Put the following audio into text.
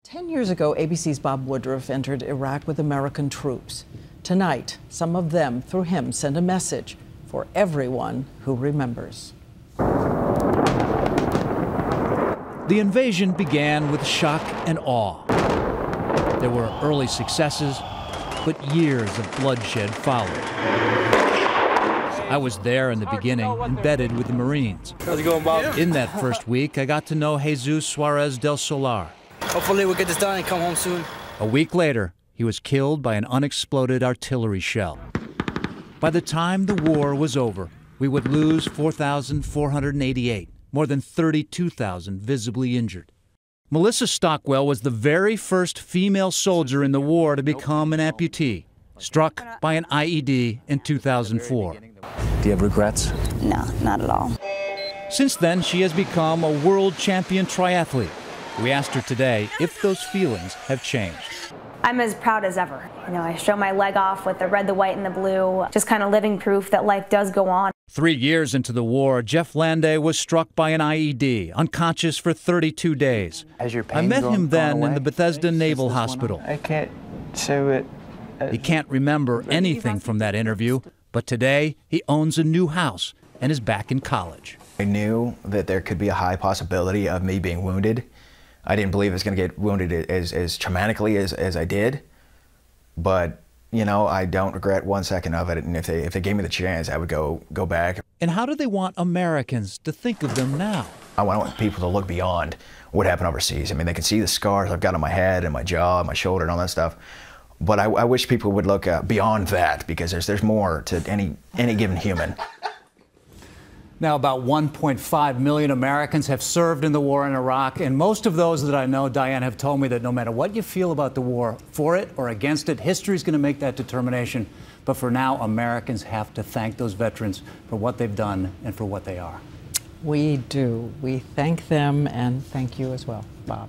10 years ago, ABC's Bob Woodruff entered Iraq with American troops. Tonight, some of them, through him, send a message for everyone who remembers. The invasion began with shock and awe. There were early successes, but years of bloodshed followed. I was there in the beginning, embedded with the Marines. How's it going, Bob? In that first week, I got to know Jesus Suarez del Solar. Hopefully we'll get this done and come home soon. A week later, he was killed by an unexploded artillery shell. By the time the war was over, we would lose 4,488, more than 32,000 visibly injured. Melissa Stockwell was the very first female soldier in the war to become an amputee, struck by an IED in 2004. Do you have regrets? No, not at all. Since then, she has become a world champion triathlete. We asked her today if those feelings have changed. I'm as proud as ever. You know, I show my leg off with the red, the white, and the blue, just kind of living proof that life does go on. 3 years into the war, Jeff Landay was struck by an IED, unconscious for 32 days. I met him then in the Bethesda Naval Hospital. I can't show it. He can't remember anything from that interview, but today he owns a new house and is back in college. I knew that there could be a high possibility of me being wounded. I didn't believe I was going to get wounded as traumatically as I did, but you know, I don't regret 1 second of it. And if they gave me the chance, I would go back. And how do they want Americans to think of them now? I want people to look beyond what happened overseas. I mean, they can see the scars I've got on my head and my jaw and my shoulder and all that stuff. But I wish people would look beyond that, because there's more to any given human. Now, about 1.5 million Americans have served in the war in Iraq, and most of those that I know, Diane, have told me that no matter what you feel about the war, for it or against it, history is going to make that determination. But for now, Americans have to thank those veterans for what they've done and for what they are. We do. We thank them and thank you as well, Bob.